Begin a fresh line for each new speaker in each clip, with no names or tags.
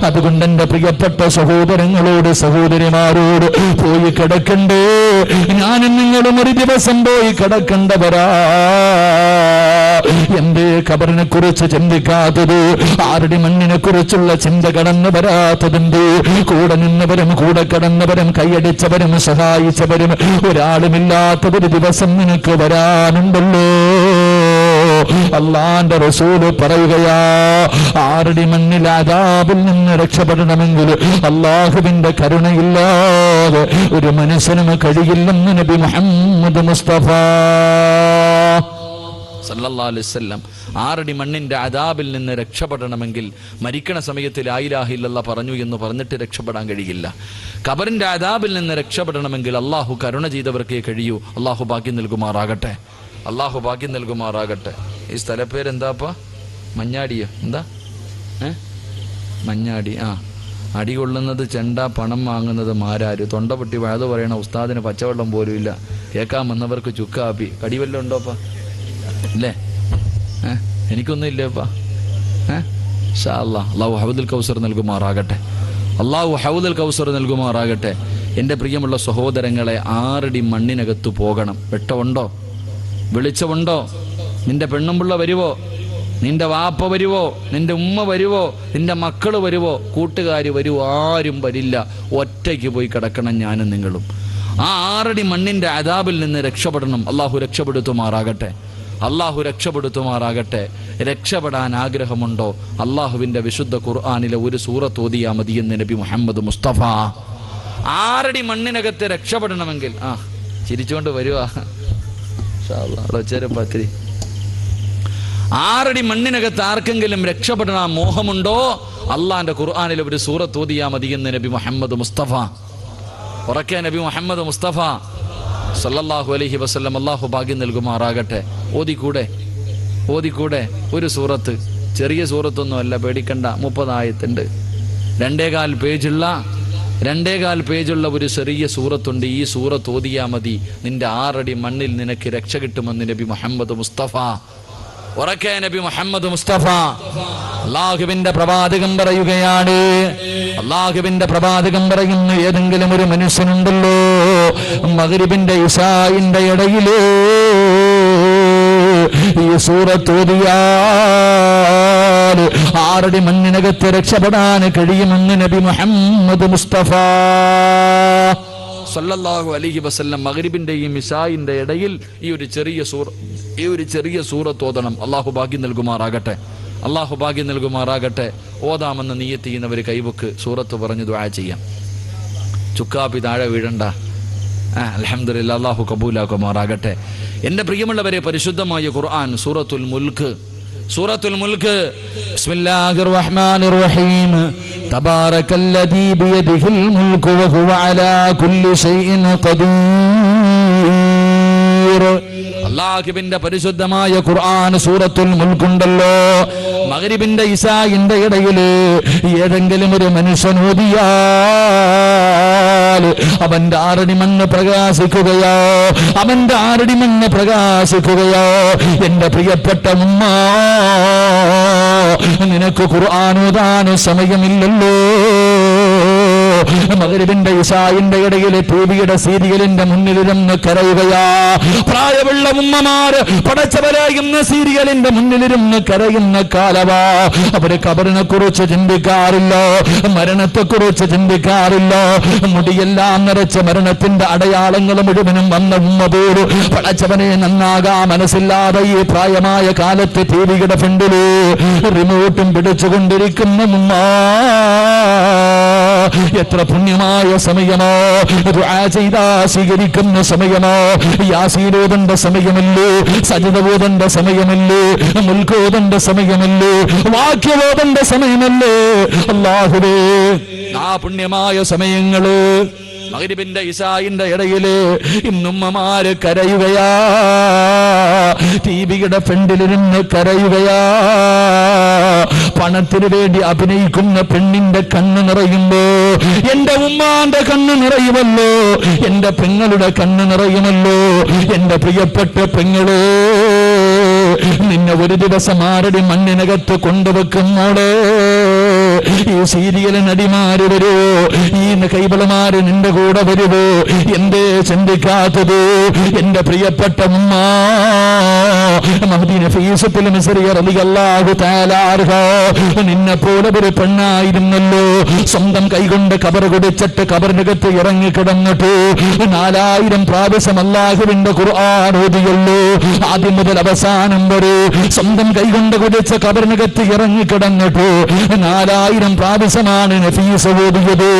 അതുകൊണ്ട് എന്റെ പ്രിയപ്പെട്ട സഹോദരങ്ങളോട് സഹോദരിമാരോട് പോയി കിടക്കണ്ടേ, ഞാനും നിങ്ങളും ഒരു ദിവസം പോയി കിടക്കണ്ടവരാ. എന്തേ ഖബറിനെ കുറിച്ച് ചിന്തിക്കാത്തത്? ആരുടെ മണ്ണിനെ കുറിച്ചുള്ള ചിന്ത കടന്നു വരാത്തതുണ്ട്? കൂടെ നിന്നവരും കൂടെ കടന്നവരും കൈയടിച്ചവരും സഹായിച്ചവരും ഒരാളുമില്ലാത്ത ഒരു ദിവസം നിനക്ക് വരാനുണ്ടല്ലോ. അള്ളാന്റെ റസൂല് പറയുകയാ, ആരുടെ മണ്ണിൽ അദാബിൽ നിന്ന് രക്ഷപ്പെടണമെങ്കിൽ അള്ളാഹുവിന്റെ കരുണയില്ലാതെ ഒരു മനുഷ്യനും കഴിയില്ലെന്ന് നബി മുഹമ്മദ് മുസ്തഫ സല്ലല്ലാഹു അലൈഹി വസല്ലം. ആറടി മണ്ണിന്റെ അദാബിൽ നിന്ന് രക്ഷപ്പെടണമെങ്കിൽ മരിക്കണ സമയത്ത് ലാ ഇലാഹ ഇല്ലല്ലാഹ് പറഞ്ഞു എന്ന് പറഞ്ഞിട്ട് രക്ഷപ്പെടാൻ കഴിയില്ല. ഖബറിന്റെ അദാബിൽ നിന്ന് രക്ഷപ്പെടണമെങ്കിൽ അള്ളാഹു കരുണ ചെയ്തവർക്കേ കഴിയൂ. അള്ളാഹു ഭാഗ്യം നൽകുമാറാകട്ടെ, അള്ളാഹു ഭാഗ്യം നൽകുമാറാകട്ടെ. ഈ സ്ഥലപ്പേരെന്താപ്പാ? മഞ്ഞാടിയോ? എന്താ മഞ്ഞാടി. അടി കൊള്ളുന്നത് ചെണ്ട, പണം വാങ്ങുന്നത് മാരാര്. തൊണ്ട പൊട്ടി വഴുതു പറയണ ഉസ്താദിന് പച്ചവെള്ളം പോലും ഇല്ല. കേൾക്കാൻ വന്നവർക്ക് ചുക്കാപ്പി. കടിവെല്ലാം ഉണ്ടോപ്പാ? ഇല്ലേ? എനിക്കൊന്നും ഇല്ലേപ്പാ. ഇൻഷാ അല്ലാഹ് അല്ലാഹു ഹൗദുൽ കൗസർ നൽകുമാറാകട്ടെ, അല്ലാഹു ഹൗദുൽ കൗസർ നൽകുമാറാകട്ടെ. എൻ്റെ പ്രിയമുള്ള സഹോദരങ്ങളെ, ആറടി മണ്ണിനകത്ത് പോകണം. വെട്ടമുണ്ടോ? വെളിച്ചമുണ്ടോ? നിന്റെ പെണ്ണുമ്പിള്ള വരുവോ? നിന്റെ വാപ്പ വരുവോ? നിന്റെ ഉമ്മ വരുവോ? നിന്റെ മക്കൾ വരുവോ? കൂട്ടുകാർ വരുവോ? ആരും വരില്ല. ഒറ്റയ്ക്ക് പോയി കിടക്കണം ഞാനും നിങ്ങളും. ആ ആറടി മണ്ണിന്റെ അദാബിൽ നിന്ന് രക്ഷപ്പെടണം. അള്ളാഹു രക്ഷപ്പെടുത്തുമാറാകട്ടെ, അള്ളാഹു രക്ഷപ്പെടുത്തുമാറാകട്ടെ. രക്ഷപ്പെടാൻ ആഗ്രഹമുണ്ടോ? അള്ളാഹുവിന്റെ വിശുദ്ധ ഖുർആനിലെ ഒരു സൂറത്ത് ഓതിയാ മതിയെന്ന് നബി മുഹമ്മദ് മുസ്തഫ. ആറടി മണ്ണിനകത്ത് രക്ഷപ്പെടണമെങ്കിൽ ചിരിച്ചുകൊണ്ട് വരുവാ. പത്തിരി. ആറടി മണ്ണിനകത്ത് ആർക്കെങ്കിലും രക്ഷപ്പെടാൻ മോഹമുണ്ടോ? അള്ളാന്റെ ഖുർആനിലെ ഒരു സൂറത്ത് ഓതിയാ മതിയെന്ന് നബി മുഹമ്മദ് മുസ്തഫ. ഉറക്കെ നബി മുഹമ്മദ് മുസ്തഫ സല്ലല്ലാഹു അലൈഹി വസല്ലം. അല്ലാഹു ഭാഗ്യം നൽകുമാറാകട്ടെ. ഓതിക്കൂടെ? ഓതിക്കൂടെ? ഒരു സൂറത്ത്, ചെറിയ സൂറത്തൊന്നും അല്ല, പേടിക്കണ്ട. 30 ആയത്തുണ്ട്. 2.25 പേജുള്ള ഒരു ചെറിയ സൂറത്തുണ്ട്. ഈ സൂറത്ത് ഓതിയാ മതി, നിന്റെ 6 അടി മണ്ണിൽ നിനക്ക് രക്ഷ കിട്ടുമെന്ന് നബി മുഹമ്മദ് മുസ്തഫ. ഉറക്കെ നബി മുഹമ്മദ് മുസ്തഫ. അള്ളാഹുവിന്റെ പ്രവാചകൻ പറയുകയാണ്, അള്ളാഹുവിന്റെ പ്രവാചകൻ പറയുന്നു, ഏതെങ്കിലും ഒരു മനുഷ്യനുണ്ടല്ലോ മഗ്രിബിന്റെ ഇശാഇന്റെ ഇടയില് ഈ സൂറത്ത് ഓതിയാൽ 6 അടി മണ്ണിനകത്ത് രക്ഷപ്പെടാൻ കഴിയുമെന്ന് നബി മുഹമ്മദ് മുസ്തഫ സല്ലല്ലാഹു അലൈഹി വസല്ലം. മഗ്രിബിന്റെയും ഇശാഇന്റെ ഇടയിൽ ഈ ഒരു ചെറിയ സൂറത്ത് ഓതണം. അള്ളാഹു ഭാഗ്യം നൽകുമാറാകട്ടെ, അള്ളാഹു ഭാഗ്യം നൽകുമാറാകട്ടെ. ഓതാമെന്ന് നിയ്യത്ത് ചെയ്യുന്നവർ കൈവക്ക് സൂറത്ത് പറഞ്ഞ് ദുആ ചെയ്യാം. ചുക്കാപ്പി താഴെ വീഴണ്ട. അൽഹംദുലില്ലാ, അള്ളാഹു കബൂലാക്കുമാറാകട്ടെ. എൻ്റെ പ്രിയമുള്ളവരെ, പരിശുദ്ധമായ ഖുർആൻ സൂറത്തുൽ മുൽക്ക്, സൂറത്തുൽ മുൽക്ക്. ബിസ്മില്ലാഹിർ റഹ്മാനിർ റഹീം. തബാറകല്ലദീ ബിയദിഹിൽ മുൽക്കു വഹുവ അലാ കുല്ലി ശൈഇൻ ഖദീർ. അല്ലാഹുവിന്റെ പരിശുദ്ധമായ ഖുർആൻ സൂറത്തുൽ മുൽക്കുണ്ടല്ലോ, മഗ്രിബിന്റെ ഇശാഇന്റെ ഇടയില് ഏതെങ്കിലും ഒരു മനുഷ്യൻ ഓതിയാൽ അവന്റെ 6 അടി മണ്ണ് പ്രകാശിക്കുകയോ, അവന്റെ 6 അടി മണ്ണ് പ്രകാശിക്കുകയോ. എന്റെ പ്രിയപ്പെട്ട ഉമ്മ, നിനക്ക് ഖുർആൻ ഓതാൻ സമയമില്ലല്ലോ. മഗ്രിബിന്റെ ഇശാഇന്റെ ഇടയിലെ ടിവിയുടെ സീരിയലിന്റെ മുന്നിലിരുന്ന് കരയുകയാ. പ്രായമുള്ള ഉമ്മമാര് പടച്ചവരായുന്ന സീരിയലിന്റെ മുന്നിലിരുന്ന് കരയുന്ന കാലവാ. അവര് ഖബറിനെ കുറിച്ച് ചിന്തിക്കാറില്ല, മരണത്തെ കുറിച്ച് ചിന്തിക്കാറില്ല. മുടിയെല്ലാം നിറച്ച മരണത്തിന്റെ അടയാളങ്ങൾ മുഴുവനും വന്ന ഉമ്മ പോലും പടച്ചവനെ നന്നാകാ മനസ്സില്ലാതെ ഈ പ്രായമായ കാലത്ത് ടിവിയുടെ ഫ്രണ്ടില് റിമോട്ടും പിടിച്ചുകൊണ്ടിരിക്കുന്ന ഉമ്മ. എത്ര പുണ്യമായ സമയമോ, ദുആ ചെയ്താ സ്വീകരിക്കുന്ന സമയമോ. യാസീൻ ഓതേണ്ട സമയമല്ലേ, സജ്ദ ഓതേണ്ട സമയമല്ലേ, മുൽക്ക് ഓതേണ്ട സമയമല്ലേ, വാക്യം ഓതേണ്ട സമയമല്ലേ. അല്ലാഹുവേ, ആ പുണ്യമായ സമയങ്ങള് മഗ്രിബിന്റെ ഇശാഇന്റെ ഇടയില് ഇന്നുമ്മമാര് കരയുകയാ, ടിവിയുടെ ഫ്രണ്ടിലിരുന്ന് കരയുകയാ. പണത്തിന് വേണ്ടി അഭിനയിക്കുന്ന പെണ്ണിന്റെ കണ്ണ് നിറയുമ്പോ എന്റെ ഉമ്മാന്റെ കണ്ണ് നിറയുമല്ലോ, എന്റെ പെങ്ങളുടെ കണ്ണ് നിറയുമല്ലോ. എന്റെ പ്രിയപ്പെട്ട പെങ്ങളെ, നിന്നെ ഒരു ദിവസം ആരുടെ മണ്ണിനകത്ത് കൊണ്ടുവെക്കുന്നോടെ ഈ സീരിയൽ നടിമാര് വരുവോ, ഈ കൈബളമാര് നിന്റെ കൂടെ വരുവോ? എന്തേ ചിന്തിക്കാത്തത്? എന്റെ പ്രിയപ്പെട്ട ഉമ്മ മഹദി നഫീസത്തുൽ മിസ്രി റളിയല്ലാഹു തആല അൻഹ നിന്നെ പോലെ ഒരു പെണ്ണായിരുന്നല്ലോ. സ്വന്തം കൈകൊണ്ട് കബർ കുടിച്ചിട്ട് കബറിനകത്ത് ഇറങ്ങിക്കിടന്നിട്ട് 4000 പ്രാവശ്യം അല്ലാഹുവിന്റെ ഖുർആൻ ഓതിയല്ലോ. ആദ്യം മുതൽ അവസാനം വരെ സ്വന്തം കൈകൊണ്ട് കുടിച്ച കബറിനകത്ത് ഇറങ്ങിക്കിടന്നിട്ട് 4000 പ്രാവശ്യമാണ് നഫീസ ഓതിയത്.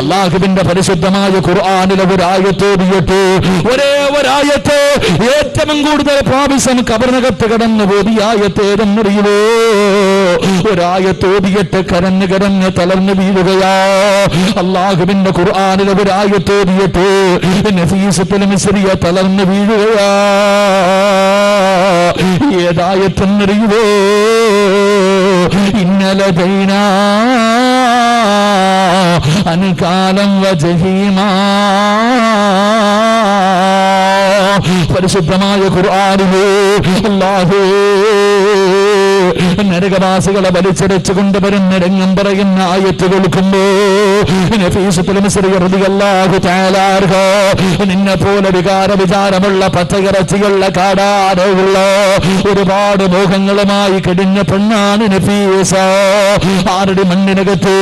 അല്ലാഹുവിന്റെ പരിശുദ്ധമായ ഖുർആനിലെ ഒരായത്ത് ഓതിയിട്ട് ഒരേ ഒരായത്ത് ഏറ്റവും കൂടുതൽ പ്രാവശ്യം കബറിനകത്ത് കിടന്നു ഓതിയ ആയത്ത് ഏതെന്നറിയുമോ? ഒരായത്ത് ഓതിയിട്ട് കരഞ്ഞ് തളർന്നു വീഴുകയാ. അല്ലാഹുവിന്റെ ഖുർആനിലെ ഒരായത്ത് ഓതിയിട്ട് നഫീസത്തുൽ മിസ്രി തളർന്നു വീഴുകയാ. ഏതായത്തെന്നറിയുമോ? ഇന്നലദൈനാ അൻകാലം വജഹീമാ. പരിശുദ്ധമായ ഖുർആനിലെ അല്ലാഹു നരകവാസികളെ വലിച്ചെടുച്ചു കൊണ്ടുവരുന്ന രംഗം പറയുന്ന ആയത്ത് കേൾക്കുമ്പോ നഫീസത്തുൽ മിസ്രി റളിയല്ലാഹു തആല അൻഹ നിന്നെ പോലെ വികാര വിചാരമുള്ള പച്ചയിറച്ചിയുള്ള കാടാടുള്ള ഒരുപാട് മോഹങ്ങളുമായി കഴിഞ്ഞ പെണ്ണാണ് നഫീസ. ആരുടെ മണ്ണിനകത്ത്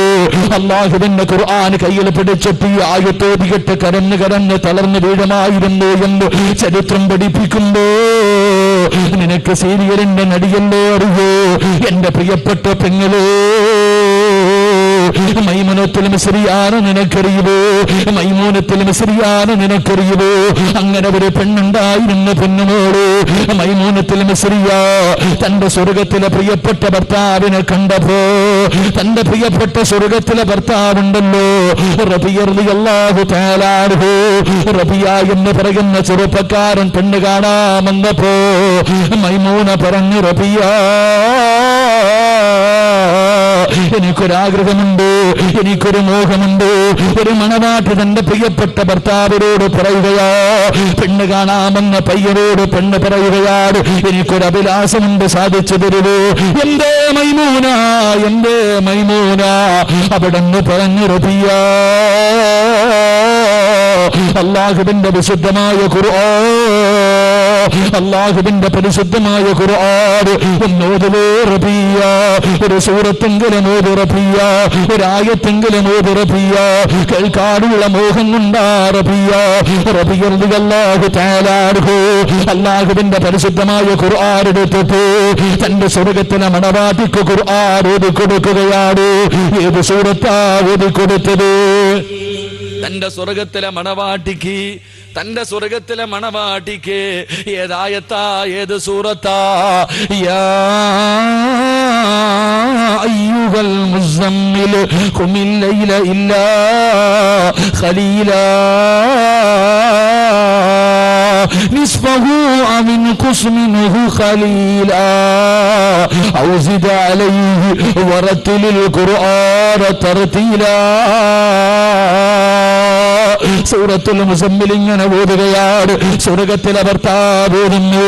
അല്ലാഹുവിന്റെ ഖുർആൻ കയ്യിൽ പിടിച്ചിട്ട് ഈ ആയത്ത് ഓതിയിട്ട് കരഞ്ഞ് തളർന്നു വീഴുമായിരുന്നു എന്ന് ചരിത്രം പഠിപ്പിക്കുമ്പോ നിനക്ക് സീരിയലിന്റെ നടിയല്ലേ അറിയോ? എന്റെ പ്രിയപ്പെട്ട പെങ്ങളെ മൈമൂനത്തുൽ മിസ്രിയാണ് നിനക്കറിയുമോ? മൈമൂനത്തുൽ മിസ്രിയാണ് നിനക്കറിയുമോ? അങ്ങനെ ഒരു പെണ്ണുണ്ടായിരുന്നു പെണ്ണുമോള് മൈമൂനത്തുൽ മിസ്രിയ. തന്റെ സ്വർഗത്തിലെ പ്രിയപ്പെട്ട ഭർത്താവിനെ കണ്ടപ്പോ തന്റെ പ്രിയപ്പെട്ട സ്വർഗത്തിലെ ഭർത്താവുണ്ടല്ലോ റബിയ റളിയല്ലാഹു തആല അൻഹു, റബിയ എന്ന് പറയുന്ന ചെറുപ്പക്കാരൻ പെണ്ണ് കാണാമെന്നപ്പോ മൈമൂന പറഞ്ഞു, റബിയ എനിക്കൊരാഗ്രഹമുണ്ട്, എനിക്കൊരു മോഹമുണ്ട്. ഒരു മണവാട്ടി തന്റെ പ്രിയപ്പെട്ട ഭർത്താവിനോട് പറയുകയാ, പെണ്ണ് കാണാമെന്ന പയ്യനോട് പെണ്ണ് പറയുകയാണ്, എനിക്കൊരു അഭിലാഷമുണ്ട്, സാധിച്ചു തരുവോ? എന്തേ മൈമൂന, എന്തേ മൈമൂന? അവിടെന്ന് പറഞ്ഞു, റബിയ അല്ലാഹുവിന്റെ വിശുദ്ധമായ ഖുർആൻ, അല്ലാഹുവിന്റെ പരിശുദ്ധമായ ഖുർആൻ ഒന്നോതുവോ റബിയ? ഒരു സൂറത്തെങ്കിലും ഓതു റബിയ, ഒരായത്തെങ്കിലും ഓതു റബിയ. കേൾക്കാനുള്ള മോഹം കൊണ്ടാ റബിയ. റബിയ റളിയല്ലാഹു തആല അൻഹു അല്ലാഹുവിന്റെ പരിശുദ്ധമായ ഖുർആൻ എടുത്തിട്ട് തന്റെ സ്വർഗത്തിലെ മണവാട്ടിക്ക് ഖുർആൻ ഓതി കൊടുക്കുകയാണ്. ഏത് സൂറത്താ ഓതി കൊടുത്തത്? തന്റെ സ്വർഗത്തിലെ മണവാട്ടിക്ക്, തന്റെ സ്വർഗത്തിലെ മണവാട്ടിക്ക് ഏതായത്താ, ഏത് സൂറത്താ? യാ അയ്യുഹൽ മുസമ്മിൽ ഖുമിൽ ലൈല ഇല്ലാ ഖലീലാ നിസ്ഫഹു അവ ഇൻഖുസ് മിൻഹു ഖലീലാ ഔ സിദ് അലൈഹി വറത്തിലിൽ ഖുർആന തർതീലാ. സൂറത്തുൽ മുസമ്മിൽ ഇങ്ങനെ ഓതുകയാണ്. സ്വർഗത്തിലെ ഭർത്താവ് ഓതുന്നു,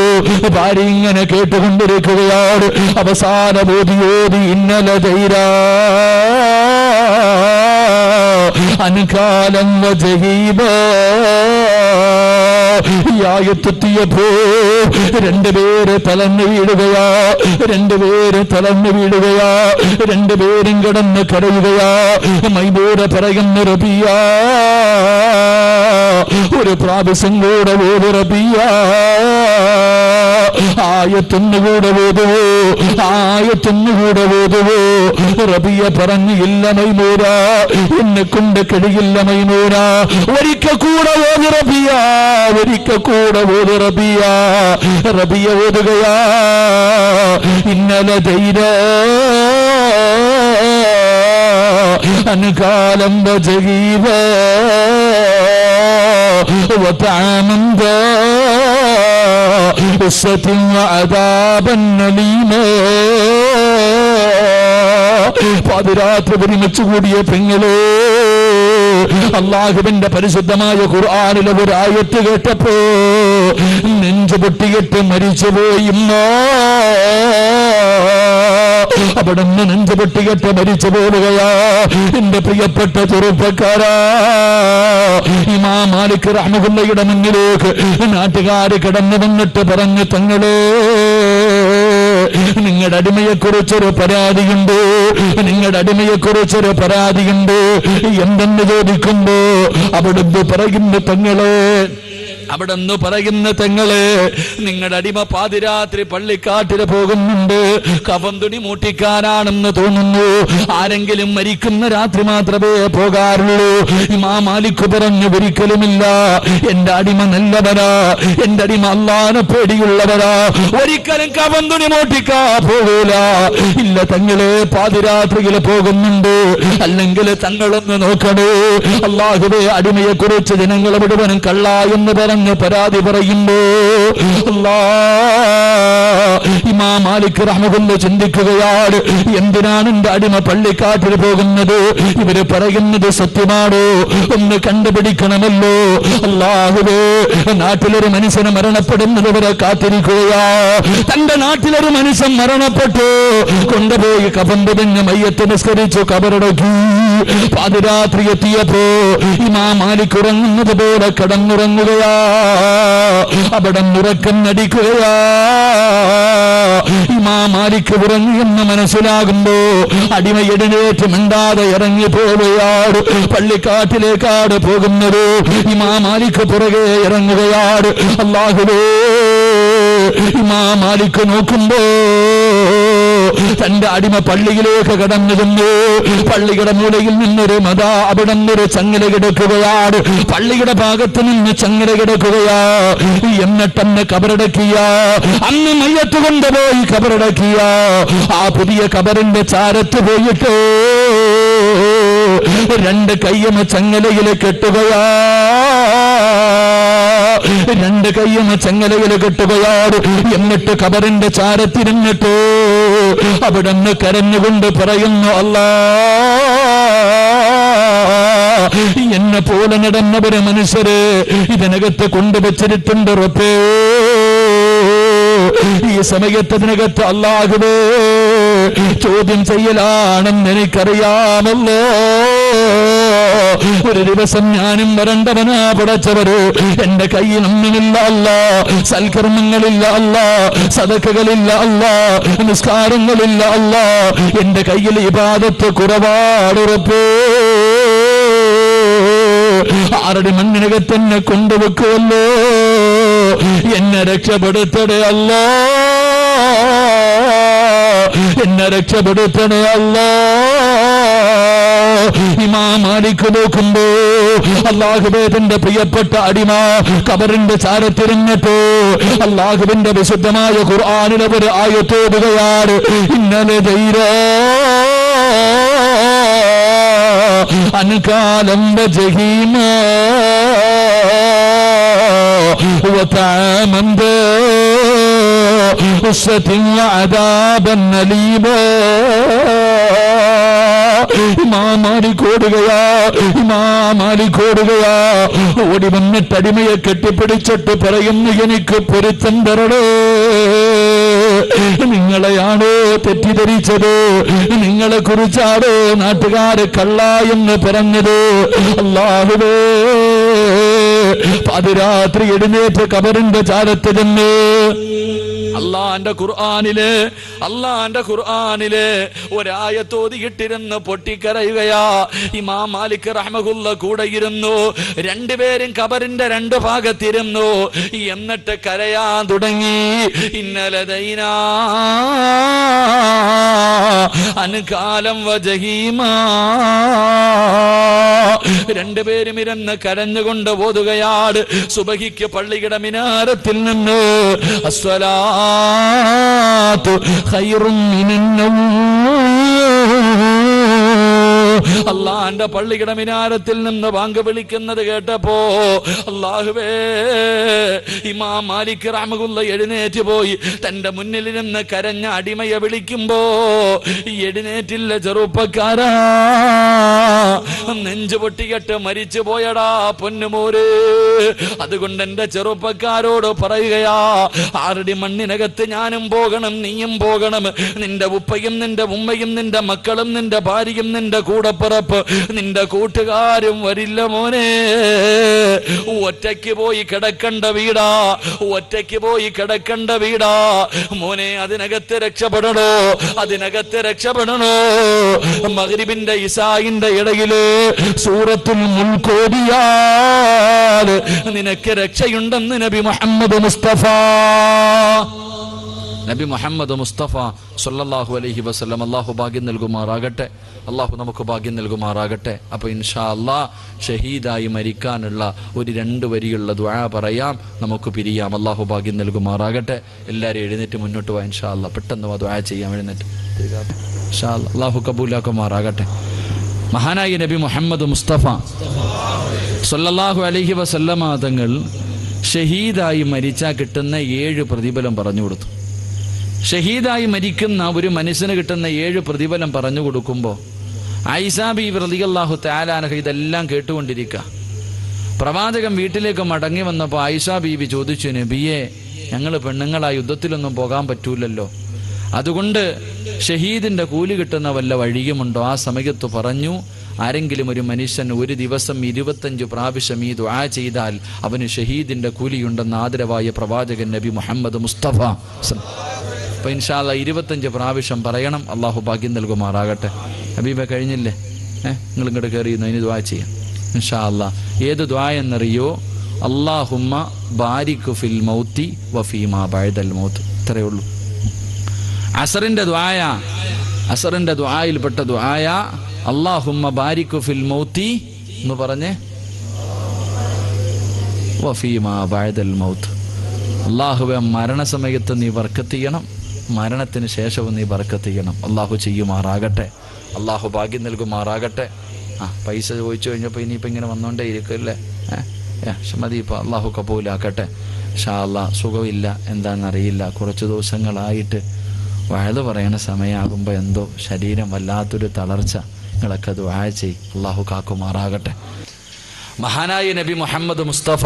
ഭാര്യ ഇങ്ങനെ കേട്ടുകൊണ്ടിരിക്കുകയാണ്. അവസാനം ഓതി ഇന്നലദൈനാ അൻകാലം വജഹീമാ. ആയത്തെത്തിയപ്പോ രണ്ടുപേര് തളർന്നു വീഴുകയാ, രണ്ടുപേര് തളർന്നു വീഴുകയാ, രണ്ടുപേരും കിടന്ന് കരയുകയാ. മൈമൂന പറയുന്ന റബിയ ഒരു പ്രാവശ്യം കൂടെ ഓതു റബിയ. ആയത്തൊന്നുകൂടെ ഓതുവോ, ആയത്തൊന്നുകൂടെ ഓതുവോ? റബിയ പറഞ്ഞു, ഇല്ല മൈമൂന, എന്നെ കൊണ്ട് കഴിയില്ല മൈമൂന. ഒരിക്കൽ കൂടെ ഓതു റബിയ, ഒരിക്കൽ കൂടെ ഓതു റബിയ. റബിയ ഓതുകയാ, ഇന്നലദൈനാ അൻകാലം വജഹീമാ വതഅമൻ ദാ ഉസ്സത്തിൻ വഅദാബൻ അലീമാ. പാതിരാത്രി ഒരുമിച്ച് കൂടിയ പെങ്ങളെ, അല്ലാഹുവിന്റെ പരിശുദ്ധമായ ഖുർആനിലെ ഒരു ആയത്ത് കേട്ടപ്പോ നെഞ്ചു പൊട്ടിയിട്ട് മരിച്ചുപോയില്ല. അവിടുന്ന് നെഞ്ചു പൊട്ടിയിട്ട് മരിച്ചു പോവുകയാ. എന്റെ പ്രിയപ്പെട്ട ചെറുപ്പക്കാരാ, ഇമാം മാലിക് റഹ്മത്തുള്ളാഹിയുടെ മുന്നിലേക്ക് നാട്ടുകാര് കടന്നു വന്നിട്ട് പറഞ്ഞു, തങ്ങളെ നിങ്ങളുടെ അടിമയെക്കുറിച്ചൊരു പരാതിയുണ്ട്, നിങ്ങളുടെ അടിമയെക്കുറിച്ചൊരു പരാതിയുണ്ട്. എന്തെന്ന് ചോദിക്കുമ്പോ അവിടുന്ന് പറയുന്നു, തങ്ങളെ നിങ്ങളുടെ അടിമ പാതിരാത്രി പള്ളിക്കാട്ടിൽ പോകുന്നുണ്ട്, കഫൻ തുണി മൂട്ടിക്കാനാണെന്ന് തോന്നുന്നു. ആരെങ്കിലും മരിക്കുന്ന രാത്രി മാത്രമേ പോകാറുള്ളൂ. ഇമാം മാലിക് പറഞ്ഞു, ഒരിക്കലുമില്ല, എന്റെ അടിമ നല്ലവരാ, എന്റെ അടിമ അല്ലാഹുവിനെ പേടിയുള്ളവരാ, ഒരിക്കലും കഫൻ തുണി മൂട്ടിക്കാ പോകൂല. ഇല്ല തങ്ങളെ, പാതിരാത്രിയിൽ പോകുന്നുണ്ട്. അല്ലെങ്കിൽ തങ്ങളൊന്ന് നോക്കണേ, അല്ലാഹുവേ അടിമയെ കുറിച്ച് ജനങ്ങൾ മുഴുവനും കള്ള എന്ന് പറഞ്ഞ് പരാതി പറയുമ്പോ ഇമാം മാലിക് റഹ്മത്തുള്ളാഹി ചിന്തിക്കുകയാണ്, എന്തിനാണ് എന്റെ അടിമ പള്ളിക്കാട്ടിൽ പോകുന്നത്? ഇവര് പറയുന്നത് സത്യമാണോ? ഒന്ന് കണ്ടുപിടിക്കണമല്ലോ. അല്ലാഹുവേ, നാട്ടിലൊരു മനുഷ്യന് മരണപ്പെടുന്നത് വരെ കാത്തിരിക്കുകയാ. തന്റെ നാട്ടിലൊരു മനുഷ്യൻ മരണപ്പെട്ടു, കൊണ്ടുപോയി കഫൻ പൊതിഞ്ഞ് മയ്യത്ത് നിസ്കരിച്ചു, കബറടക്കി. പാതിരാത്രി എത്തിയപ്പോ ഇമാം മാലിക് ഉറങ്ങുന്നത് പോലെ കിടന്നുറങ്ങുകയാ. അവിടെ ഉറക്കം നടിക്കുകയാ. ഇമാം മാലിക് ഉറങ്ങിയെന്ന് മനസ്സിലാകുമ്പോ അടിമ എഴുന്നേറ്റ് മിണ്ടാതെ ഇറങ്ങി പോവുകയാണ്. പള്ളിക്കാട്ടിലേക്കാട് പോകുന്നത്. ഇമാം മാലിക് പുറകെ ഇറങ്ങുകയാണ്. അല്ലാഹുവേ, ഇമാം മാലിക് നോക്കുമ്പോ തന്റെ അടിമ പള്ളിയിലേക്ക് കടന്നു ചെന്നു. പള്ളിയുടെ മൂലയിൽ നിന്നൊരു അവിടെ നിന്നൊരു ചങ്ങല കിടക്കുകയാണ്. പള്ളിയുടെ ഭാഗത്ത് നിന്ന് ചങ്ങല കിടക്കുകയാ. എന്നിട്ടെന്നെ കബറടക്കിയ, അന്ന് മയ്യത്ത് കൊണ്ടുപോയി കബറടക്കിയ ആ പുതിയ കബറിന്റെ ചാരത്ത് പോയിട്ട് രണ്ട് കയ്യും ചങ്ങലയിൽ കെട്ടുകയാ. രണ്ട് കയ്യും ചങ്ങലയിൽ കെട്ടുകയാണ്. എന്നിട്ട് കബറിന്റെ ചാരത്തിരുന്നിട്ട് അവിടെ നിന്ന് കരഞ്ഞുകൊണ്ട് പറയുന്നു, അല്ലാഹ്, എന്നെ പോലെ നടന്നവര് മനുഷ്യര് ഇതിനകത്ത് കൊണ്ടുവച്ചിട്ടുണ്ട് റബ്ബേ. ഈ സമയത്തിനകത്ത് അല്ലാഹുവേ ചോദ്യം ചെയ്യലാണെന്ന് എനിക്കറിയാമല്ലോ. ഒരു ദിവസം ഞാനും വരണ്ടവനാ പടച്ചവര്. എന്റെ കയ്യിൽ ഒന്നുമില്ല അല്ലാ, സൽക്കർമ്മങ്ങളില്ല അല്ലാ, സദഖകളില്ല അല്ലാ, നിസ്കാരങ്ങളില്ല അല്ലാ. എന്റെ കയ്യിൽ ഇബാദത്ത് കുറവാണ് റബ്ബേ. 6 അടി മണ്ണിനകത്ത് എന്നെ കൊണ്ടുവെക്കുമല്ലോ. എന്നെ രക്ഷപ്പെടുത്തണേ അല്ലാ, എന്നെ രക്ഷപ്പെടുത്തണേ അല്ലാ. ഇമാം മാലിക് നോക്കുമ്പോ അല്ലാഹുവേ, തന്റെ പ്രിയപ്പെട്ട അടിമ കബറിന്റെ ചാരത്തിരുന്നിട്ട് അല്ലാഹുവിന്റെ വിശുദ്ധമായ ഖുർആനിലെ ഒരു ആയത്തോടുകയാണ്. ഇന്നലെ ധൈര്യ അൻകാലം വജഹീമ وطعاما ذا غصة وعذابا أليما. ഇമാം മാലിക് ഓടുകയാ. ഓടി വന്നിട്ട് അടിമയെ കെട്ടിപ്പിടിച്ചിട്ട് പറയുന്നു, എനിക്ക് പൊരുത്തം തരണേ. നിങ്ങളെയാണോ തെറ്റിദ്ധരിച്ചത്? നിങ്ങളെ കുറിച്ചാണോ നാട്ടുകാര് കള്ള എന്ന് പറഞ്ഞത്? അല്ലാഹുവേ, പാതിരാത്രി എഴുന്നേറ്റ് കബറിന്റെ ചാരത്ത് ചെന്ന് അള്ളാന്റെ ഖുർആനില് ഒരായത്തോതിയിട്ടിരുന്ന് പൊട്ടിക്കരയുകയാ. ഇമാം മാലിക് റഹ്മത്തുള്ളാഹി കൂടെ ഇരുന്നു. രണ്ടുപേരും കബറിന്റെ 2 ഭാഗത്തിരുന്നു. എന്നിട്ട് കരയാൻ തുടങ്ങി. ഇന്നലെ ദൈനാ അൻകാലം വജഹീമാ. രണ്ടുപേരും ഇരുന്ന് കരഞ്ഞുകൊണ്ട് ഓതുകയാണ്. സുബഹിക്ക് പള്ളിയുടെ മിനാരത്തിൽ നിന്ന് അസ്സലാത്തു ഖൈറും മിനൻ നൗം, അള്ളാന്റെ പള്ളിയുടെ മിനാരത്തിൽ നിന്ന് ബാങ്ക് വിളിക്കുന്നത് കേട്ടപ്പോ അല്ലാഹുവേ, ഇമാം മാലിക് റഹ്മത്തുള്ളാഹി എഴുന്നേറ്റ് പോയി തന്റെ മുന്നിൽ നിന്ന് കരഞ്ഞ അടിമയെ വിളിക്കുമ്പോ എഴുന്നേറ്റില്ല ചെറുപ്പക്കാരാ, നെഞ്ചു പൊട്ടിയിട്ട് മരിച്ചു പോയടാ പൊന്നുമോര്. അതുകൊണ്ട് എന്റെ ചെറുപ്പക്കാരോട് പറയുകയാ, ആറടി മണ്ണിനകത്ത് ഞാനും പോകണം, നീയും പോകണം. നിന്റെ ഉപ്പയും നിന്റെ ഉമ്മയും നിന്റെ മക്കളും നിന്റെ ഭാര്യയും നിന്റെ കൂടപ്പിറപ്പ് നിന്റെ കൂട്ടുകാരും വരില്ല മോനെ. ഒറ്റയ്ക്ക് പോയി കിടക്കണ്ട വീടാ, ഒറ്റയ്ക്ക് പോയി കിടക്കണ്ട വീടാ മോനെ. അതിനകത്ത് രക്ഷപ്പെടണോ, അതിനകത്ത് രക്ഷപ്പെടണോ. മഗ്രിബിന്റെ ഇശാഇന്റെ ഇടയില് സൂറത്തുൽ മുൽക്ക് ഓതിയാൽ നിനക്ക് രക്ഷയുണ്ടെന്ന് നബി മുഹമ്മദ് മുസ്തഫ സല്ലല്ലാഹു അലൈഹി വസല്ലം. അല്ലാഹു ഭാഗ്യം നൽകുമാറാകട്ടെ, അല്ലാഹു നമുക്ക് ഭാഗ്യം നൽകുമാറാകട്ടെ. അപ്പൊ ഇൻഷാ അല്ലാഹ് ഷഹീദായി മരിക്കാനുള്ള ഒരു 2 വരിയുള്ള ദുആ പറയാം, നമുക്ക് പിരിയാം. അല്ലാഹു ഭാഗ്യം നൽകുമാറാകട്ടെ. എല്ലാവരും എഴുന്നേറ്റ് മുന്നോട്ട് പോവാ ഇൻഷാ അല്ലാഹ്. പെട്ടെന്ന് ദുആ ചെയ്യാം, എഴുന്നേറ്റ് ഇൻഷാ അല്ലാഹ്. അല്ലാഹു കബൂലാക്കുമാറാകട്ടെ. മഹാനായ നബി മുഹമ്മദ് മുസ്തഫ സല്ലല്ലാഹു അലൈഹി വസല്ലമ തങ്ങൾ ഷഹീദായി മരിച്ചാൽ കിട്ടുന്ന 7 പ്രതിഫലം പറഞ്ഞു കൊടുത്തു. ഷഹീദായി മരിക്കുന്ന ഒരു മനുഷ്യന് കിട്ടുന്ന 7 പ്രതിഫലം പറഞ്ഞു കൊടുക്കുമ്പോൾ ആയിഷ ബീവി റളിയല്ലാഹു തആല അൻഹ ഇതെല്ലാം കേട്ടുകൊണ്ടിരിക്കുക. പ്രവാചകൻ വീട്ടിലേക്ക് മടങ്ങി വന്നപ്പോൾ ആയിഷ ബീവി ചോദിച്ചു, നബിയെ, ഞങ്ങൾ പെണ്ണുങ്ങളാ യുദ്ധത്തിലൊന്നും പോകാൻ പറ്റൂലല്ലോ, അതുകൊണ്ട് ഷഹീദിന്റെ കൂലി കിട്ടുന്ന വല്ല വഴിയുമുണ്ടോ? ആ സമയത്ത് പറഞ്ഞു, ആരെങ്കിലും ഒരു മനുഷ്യൻ ഒരു ദിവസം 25 പ്രാവശ്യം ഈ ദുആ ചെയ്താൽ അവന് ഷഹീദിന്റെ കൂലിയുണ്ടെന്ന് ആദരവായ പ്രവാചകൻ നബി മുഹമ്മദ് മുസ്തഫ. അപ്പൊ ഇൻഷാ അല്ലാഹ് 25 പ്രാവശ്യം പറയണം. അള്ളാഹു ഭാഗ്യം നൽകുമാറാകട്ടെ. ഹബീബ കഴിഞ്ഞില്ലേ? നിങ്ങൾ ഇങ്ങോട്ട് കയറി ഇനി ദുആ ചെയ്യാം ഇൻഷാ അല്ലാഹ്. ഏത് ദുആ എന്നറിയോ? അല്ലാഹുമ്മ ബാരിക് ഫിൽ മൗതി വഫീമാ ബഅദൽ മൗത്ത്. ഇത്രയേ ഉള്ളൂ. അസറിന്റെ ദുആയ, അസറിന്റെ ദുആയിൽപ്പെട്ട ദുആയ അല്ലാഹുമ്മ ബാരിക് ഫിൽ മൗതി എന്ന് പറഞ്ഞേ വഫീമാ ബഅദൽ മൗത്ത്. അല്ലാഹുവേ, മരണസമയത്ത് നീ ബർക്കത്ത് ചെയ്യണം, മരണത്തിന് ശേഷവും നീ ബർക്കത്ത് ചെയ്യണം. അല്ലാഹു ചെയ്യുമാറാകട്ടെ, അല്ലാഹു ഭാഗ്യം നൽകുമാറാകട്ടെ. പൈസ ചോദിച്ചു കഴിഞ്ഞപ്പോൾ ഇനിയിപ്പോൾ ഇങ്ങനെ വന്നുകൊണ്ടേ ഇരിക്കുമല്ലേ? മതി ഇപ്പോൾ. അല്ലാഹു കബൂലാക്കട്ടെ ഇൻഷാ അല്ലാഹ്. സുഖമില്ല, എന്താണെന്നറിയില്ല, കുറച്ച് ദിവസങ്ങളായിട്ട് വഅദ് പറയണ സമയമാകുമ്പോൾ എന്തോ ശരീരം വല്ലാത്തൊരു തളർച്ച. നിങ്ങളൊക്കെ ദുആ ചെയ്യ്, അല്ലാഹു കാക്കുമാറാകട്ടെ. മഹാനായ നബി മുഹമ്മദ് മുസ്തഫ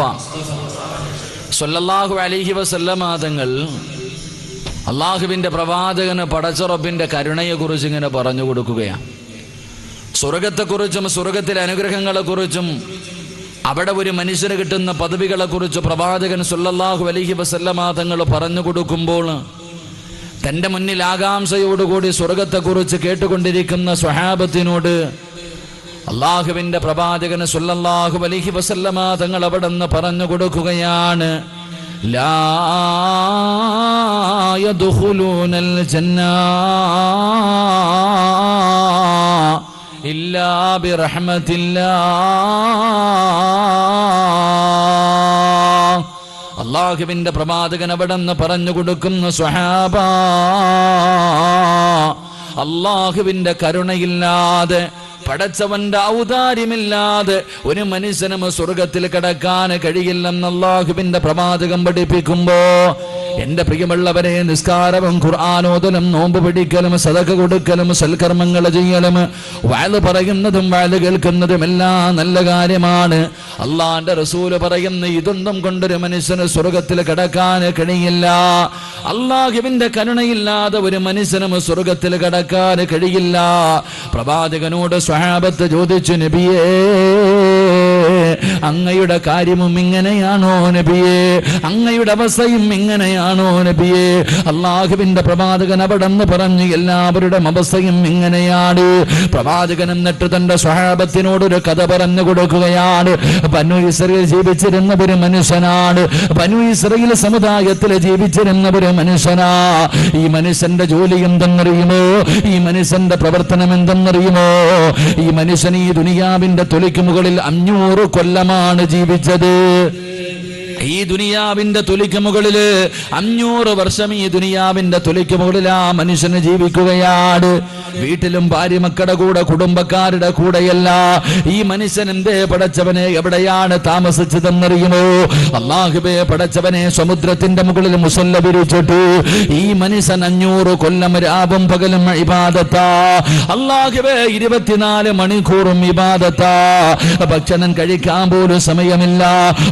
സല്ലല്ലാഹു അലൈഹി വസല്ലമ തങ്ങൾ അള്ളാഹുവിന്റെ പ്രവാചകന് പടച്ച റബ്ബിന്റെ കരുണയെക്കുറിച്ച് ഇങ്ങനെ പറഞ്ഞു കൊടുക്കുകയാണ്. സ്വർഗത്തെക്കുറിച്ചും സ്വർഗത്തിലെ അനുഗ്രഹങ്ങളെക്കുറിച്ചും അവിടെ ഒരു മനുഷ്യന് കിട്ടുന്ന പദവികളെക്കുറിച്ച് പ്രവാചകൻ സല്ലല്ലാഹു അലൈഹി വസല്ലമ തങ്ങൾ പറഞ്ഞു കൊടുക്കുമ്പോൾ തന്റെ മുന്നിൽ ആകാംക്ഷയോടുകൂടി സ്വർഗത്തെക്കുറിച്ച് കേട്ടുകൊണ്ടിരിക്കുന്ന സ്വഹാബത്തിനോട് അള്ളാഹുവിന്റെ പ്രവാചകൻ സല്ലല്ലാഹു അലൈഹി വസല്ലമ തങ്ങൾ അവിടെ നിന്ന് പറഞ്ഞു കൊടുക്കുകയാണ്, ലാ യദ്ഖുലൂനൽ ജന്നാ ഇല്ലാ ബിറഹ്മത്തില്ലാഹ്. അള്ളാഹുവിന്റെ പ്രവാചകൻ അവിടെ നിന്ന് പറഞ്ഞു കൊടുക്കുന്ന സ്വഹാബ, അള്ളാഹുവിന്റെ കരുണയില്ലാതെ, പടച്ചവന്റെ ഔദാര്യമില്ലാതെ ഒരു മനുഷ്യനും സ്വർഗത്തിൽ കടക്കാൻ കഴിയില്ലെന്ന് അല്ലാഹുവിന്റെ പ്രവാചകം പഠിപ്പിക്കുമ്പോ, എന്റെ പ്രിയമുള്ളവരെ, നിസ്കാരവും ഖുർആനോദലും നോമ്പ് പിടിക്കലും സദഖ കൊടുക്കലും സൽക്കർമ്മങ്ങൾ ചെയ്യലും വഅദ് പറയുന്നതും വഅദ് കേൾക്കുന്നതും എല്ലാം നല്ല കാര്യമാണ്. അള്ളാന്റെ റസൂല് പറയുന്ന ഇതൊന്നും കൊണ്ടൊരു മനുഷ്യന് സ്വർഗത്തിൽ കടക്കാൻ കഴിയില്ല. അള്ളാഹുവിന്റെ കരുണയില്ലാതെ ഒരു മനുഷ്യനും സ്വർഗത്തിൽ കടക്കാൻ കഴിയില്ല. പ്രവാചകനോട് സ്വഹാബത്ത് ചോദിച്ചു, നബിയേ, അങ്ങയുടെ കാര്യവും ഇങ്ങനെയാണോ നബിയേ? അങ്ങയുടെ അവസ്ഥയും ഇങ്ങനെയാണോ നബിയേ? അള്ളാഹുവിന്റെ പ്രവാചകൻ അവിടെ നിന്ന് പറഞ്ഞു, എല്ലാവരുടെ അവസ്ഥയും ഇങ്ങനെയാണ്. പ്രവാചകൻ എന്നിട്ട് തന്റെ സ്വഹാബത്തിനോടൊരു കഥ പറഞ്ഞു കൊടുക്കുകയാണ്. ബനൂ ഇസ്രായേൽ ജീവിച്ചിരുന്ന ഒരു മനുഷ്യനാണ്. ബനൂ ഇസ്രായേൽ സമുദായത്തിൽ ജീവിച്ചിരുന്ന ഒരു മനുഷ്യനാ. ഈ മനുഷ്യന്റെ ജോലി എന്തെന്നറിയുമോ? ഈ മനുഷ്യന്റെ പ്രവർത്തനം എന്തെന്നറിയുമോ? ഈ മനുഷ്യൻ ഈ ദുനിയാവിന്റെ തൊലിക്ക് മുകളിൽ 500 കൊല്ലമാണ് ജീവിച്ചത്. ഈ ദുനിയാവിന്റെ തൊലിക്ക് മുകളില് 500 വർഷം ഈ ദുനിയാവിന്റെ തൊലിക്ക് മുകളിൽ ആ മനുഷ്യന് ജീവിക്കുകയാണ്. വീട്ടിലും ഭാര്യ മക്കളുടെ കൂടെ, കുടുംബക്കാരുടെ കൂടെയല്ല. ഈ മനുഷ്യൻ എന്തേ പടച്ചവനെ എവിടെയാണ് താമസിച്ചതെന്നറിയുമോ? അല്ലാഹുവേ പടച്ചവനെ, സമുദ്രത്തിന്റെ മുകളിൽ മുസല്ല വിരിച്ചിട്ട് ഈ മനുഷ്യൻ 500 കൊല്ലം രാവും പകലും ഇബാദത്താ. അല്ലാഹുവേ 24 മണിക്കൂറും ഇബാദത്താ. ഭക്ഷണം കഴിക്കാൻ പോലും സമയമില്ല.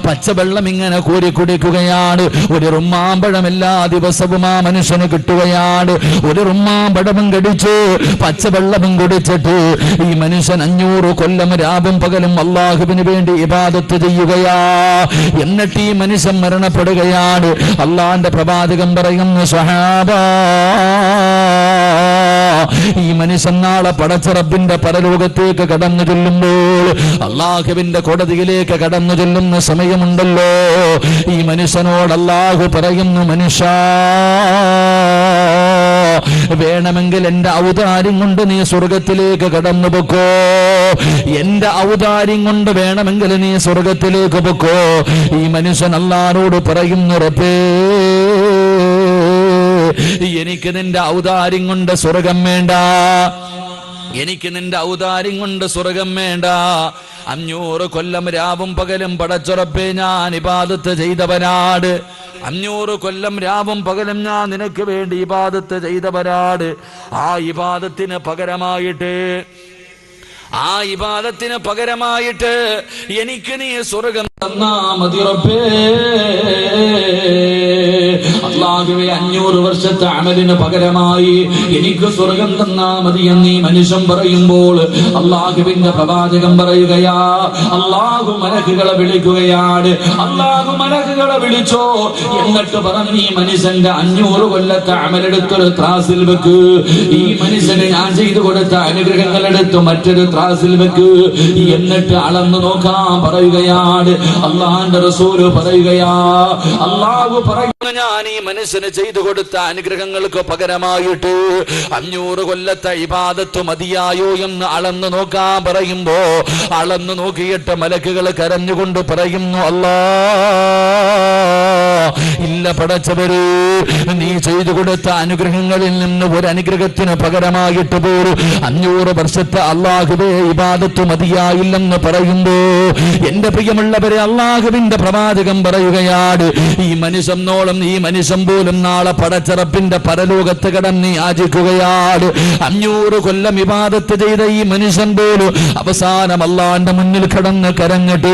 പച്ചവെള്ളം ഇങ്ങനെ കോരി കുടിക്കുകയാണ്. ഒരു റുമ്മാമ്പഴം എല്ലാ ദിവസവും ആ മനുഷ്യന് കിട്ടുകയാണ്. ഒരു റുമ്മാമ്പഴവും കടിച്ച് പച്ചവെള്ളവും കുടിച്ചിട്ട് ഈ മനുഷ്യൻ 500 കൊല്ലം രാവും പകലും അല്ലാഹുവിന് വേണ്ടി ഇബാദത്ത് ചെയ്യുകയാ. എന്നിട്ട് ഈ മനുഷ്യൻ മരണപ്പെടുകയാണ്. അല്ലാഹുവിന്റെ പ്രവാചകൻ പറയുന്നു, സ്വഹാബാ, ഈ മനുഷ്യൻ നാളെ പടച്ച റബ്ബിന്റെ പരലോകത്തേക്ക് കടന്നു ചെല്ലുമ്പോൾ, അല്ലാഹുവിന്റെ കോടതിയിലേക്ക് കടന്നു ചെല്ലുന്ന സമയമുണ്ടല്ലോ, ഈ മനുഷ്യനോട് അല്ലാഹു പറയുന്നു, മനുഷ്യ, വേണമെങ്കിൽ എന്റെ ഔദാര്യം കൊണ്ട് നീ സ്വർഗത്തിലേക്ക് കടന്നു പൊക്കോ. എന്റെ ഔദാര്യം കൊണ്ട് വേണമെങ്കിൽ നീ സ്വർഗത്തിലേക്ക് പൊക്കോ. ഈ മനുഷ്യൻ അല്ലാഹുവോട് പറയുന്നു, റബ്ബേ, എനിക്ക് നിന്റെ ഔദാര്യം കൊണ്ട് സ്വർഗം വേണ്ട. എനിക്ക് നിന്റെ ഔദാര്യം കൊണ്ട് സ്വർഗം വേണ്ട. 500 കൊല്ലം രാവും പകലും പടച്ചുറപ്പേ ഞാൻ ഇബാദത്ത് ചെയ്തവനാട്. 500 കൊല്ലം രാവും പകലും ഞാൻ നിനക്ക് വേണ്ടി ഇബാദത്ത് ചെയ്തവനാട്. ആ ഇബാദത്തിന് പകരമായിട്ട് എനിക്ക് നീ സ്വർഗം തന്നാ മതി റബ്ബേ. അല്ലാഹുവേ, 500 വർഷത്തെ അമലിന് പകരമായി എനിക്ക് സ്വർഗം തന്നാ മതി എന്ന് ഈ മനുഷ്യൻ പറയുമ്പോൾ അല്ലാഹുവിന്റെ പ്രവാചകൻ പറയുകയാ, അല്ലാഹു മലക്കുകളെ വിളിക്കുകയാണ്. അല്ലാഹു മലക്കുകളെ വിളിച്ചോ, എന്നിട്ട് പറഞ്ഞു, ഈ മനുഷ്യന്റെ 500 കൊല്ലത്തെ അമലെടുത്തൊരു ത്രാസിൽ വെക്ക്. ഈ മനുഷ്യന് ഞാൻ ചെയ്തു കൊടുത്ത അനുഗ്രഹങ്ങളെടുത്ത് മറ്റൊരു ത്രാസിൽ വെക്ക്. എന്നിട്ട് അളന്നു നോക്കാൻ പറയുകയാണ്. അല്ലാഹുവിന്റെ റസൂല് പറയുകയാ, അല്ലാഹു പറയുന്നു, ഞാൻ ഈ മനുഷ്യന് ചെയ്തു കൊടുത്ത അനുഗ്രഹങ്ങൾക്ക് പകരമായിട്ട് 500 കൊല്ലത്തെ ഇബാദത്ത് മതിയായോ എന്ന് അളന്നു നോക്കാൻ പറയുമ്പോ, അളന്നു നോക്കിയിട്ട് മലക്കുകൾ കരഞ്ഞുകൊണ്ട് പറയുന്നു, അല്ലാ, ഇല്ല പടച്ചവര്, നീ ചെയ്തു കൊടുത്ത അനുഗ്രഹങ്ങളിൽ നിന്ന് ഒരു അനുഗ്രഹത്തിന് പകരമായിട്ട് പോലും 500 വർഷത്തെ അല്ലാഹുവേ ഇബാദത്ത് മതിയായില്ലെന്ന് പറയുമ്പോ, എന്റെ പ്രിയമുള്ളവരെ, അല്ലാഹുവിന്റെ പ്രവാചകൻ പറയുകയാണ്, ഈ മനുഷ്യനോളം ഈ മനുഷ്യൻ പോലും നാളെ പടച്ചറപ്പിന്റെ പരലോകത്ത് കടന്ന് യാചിക്കുകയാണ്. 500 കൊല്ലം ഇബാദത്ത് ചെയ്ത ഈ മനുഷ്യൻ പോലും അവസാനം അല്ലാഹുവിന്റെ മുന്നിൽ കടന്ന് കരഞ്ഞിട്ട്,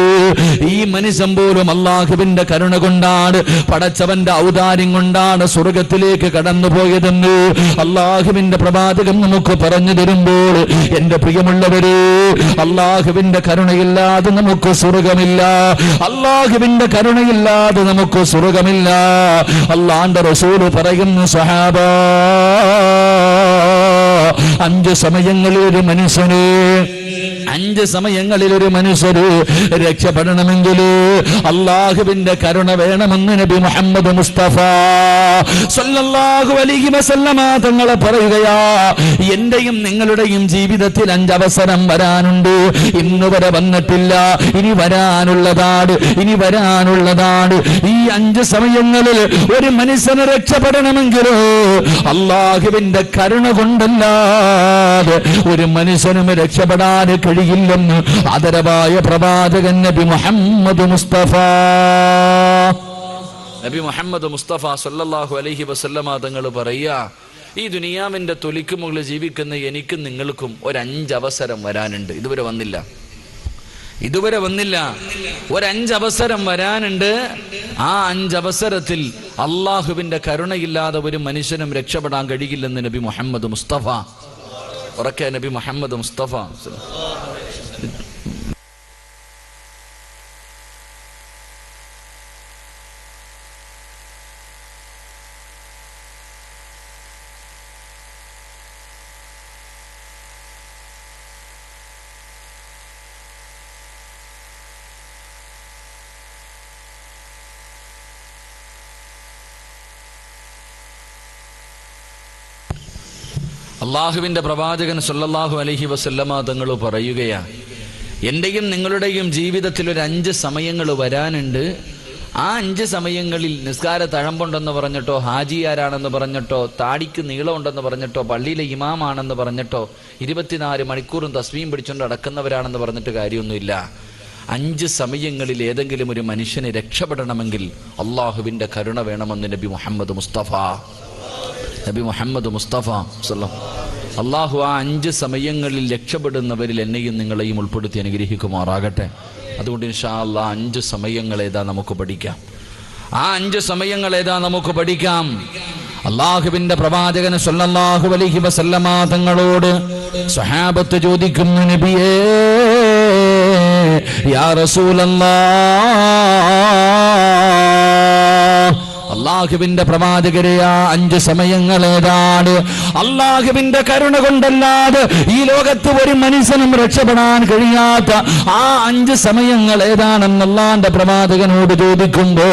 ഈ മനുഷ്യൻ പോലും അല്ലാഹുവിന്റെ കരുണ കൊണ്ടാണ്, പടച്ചവന്റെ ഔദാര്യം കൊണ്ടാണ് സ്വർഗത്തിലേക്ക് കടന്നു പോയതെന്ന് അല്ലാഹുവിന്റെ പ്രവാചകൻ നമുക്ക് പറഞ്ഞു തരുമ്പോൾ, എന്റെ പ്രിയമുള്ളവര്, അല്ലാഹുവിന്റെ കരുണയില്ലാതെ നമുക്ക് സ്വർഗമില്ല. അല്ലാഹുവിന്റെ കരുണയില്ലാതെ നമുക്ക് സ്വർഗമില്ല. അല്ലാഹുവിന്റെ റസൂല് പറയുന്നു, സഹാബാ, 5 സമയങ്ങളിൽ ഒരു മനുഷ്യന് 5 സമയങ്ങളിൽ ഒരു മനുഷ്യര് രക്ഷപ്പെടണമെങ്കിൽ അല്ലാഹുവിന്റെ കരുണ വേണമെന്ന് നബി മുഹമ്മദ് മുസ്തഫ സല്ലല്ലാഹു അലൈഹി വസല്ലമ തങ്ങൾ പറയുകയാ. എന്റെയും നിങ്ങളുടെയും ജീവിതത്തിൽ 5 അവസരം വരാനുണ്ട്. ഇന്ന് വരെ വന്നിട്ടില്ല, ഇനി വരാനുള്ളതാണ്. ഈ 5 സമയങ്ങളിൽ ഒരു മനുഷ്യന് രക്ഷപ്പെടണമെങ്കിൽ അല്ലാഹുവിന്റെ കരുണ കൊണ്ടല്ലാതെ ഒരു മനുഷ്യനും രക്ഷപ്പെടാൻ കഴിയില്ലെന്ന് ആദരവായ പ്രവാചകൻ നബി മുഹമ്മദ് മുസ്തഫ സല്ലല്ലാഹു അലൈഹി വസല്ലമ തങ്ങൾ പറയാ, ഈ ദുനിയാവിന്റെ തൊലിക്ക് മുകളിൽ ജീവിക്കുന്ന എനിക്കും നിങ്ങൾക്കും ഒരു 5 അവസരം വരാനുണ്ട്. ഇതുവരെ വന്നില്ല. ഒരു 5 അവസരം വരാനുണ്ട്. ആ 5 അവസരത്തിൽ അള്ളാഹുവിന്റെ കരുണയില്ലാതെ ഒരു മനുഷ്യനും രക്ഷപ്പെടാൻ കഴിയില്ലെന്ന് നബി മുഹമ്മദ് മുസ്തഫ. ഉറക്കെ നബി മുഹമ്മദ് മുസ്തഫ. അള്ളാഹുവിന്റെ പ്രവാചകൻ സല്ലല്ലാഹു അലൈഹി വസല്ലമ തങ്ങൾ പറയുകയാ, എന്റെയും നിങ്ങളുടെയും ജീവിതത്തിൽ ഒരു 5 സമയങ്ങൾ വരാനുണ്ട്. ആ 5 സമയങ്ങളിൽ നിസ്കാര തഴമ്പുണ്ടെന്ന് പറഞ്ഞിട്ടോ, ഹാജിയാരാണെന്ന് പറഞ്ഞിട്ടോ, താടിക്ക് നീളമുണ്ടെന്ന് പറഞ്ഞിട്ടോ, പള്ളിയിലെ ഇമാമാണെന്ന് പറഞ്ഞിട്ടോ, 24 മണിക്കൂറും തസ്ബീഹ് പിടിച്ചുകൊണ്ട് അടക്കുന്നവരാണെന്ന് പറഞ്ഞിട്ട് കാര്യമൊന്നുമില്ല. 5 സമയങ്ങളിൽ ഏതെങ്കിലും ഒരു മനുഷ്യനെ രക്ഷപ്പെടണമെങ്കിൽ അള്ളാഹുവിൻ്റെ കരുണ വേണമെന്ന് നബി മുഹമ്മദ് മുസ്തഫ അള്ളാഹു ആ 5 സമയങ്ങളിൽ രക്ഷപ്പെടുന്നവരിൽ എന്നെയും നിങ്ങളെയും ഉൾപ്പെടുത്തി അനുഗ്രഹിക്കുമാറാകട്ടെ. അതുകൊണ്ട് ഇൻഷാ അല്ലാഹ് 5 സമയങ്ങൾ ഏതാ നമുക്ക് പഠിക്കാം. ആ 5 സമയങ്ങൾ ഏതാ നമുക്ക് പഠിക്കാം. അള്ളാഹുവിന്റെ പ്രവാചകൻ സല്ലല്ലാഹു അലൈഹി വസല്ലമ തങ്ങളോട് സ്വഹാബത്ത് ചോദിക്കുന്നു, നബിയേ യാ റസൂലല്ലാഹ്, അള്ളാഹുവിന്റെ പ്രവാചകരെ ആ 5 സമയങ്ങൾ ഏതാണ്? അള്ളാഹുവിന്റെ കരുണ കൊണ്ടല്ലാതെ ഈ ലോകത്ത് ഒരു മനുഷ്യനും രക്ഷപ്പെടാൻ കഴിയാത്ത ആ 5 സമയങ്ങൾ ഏതാണെന്ന് അള്ളാന്റെ പ്രവാചകനോട് ചോദിക്കുമ്പോ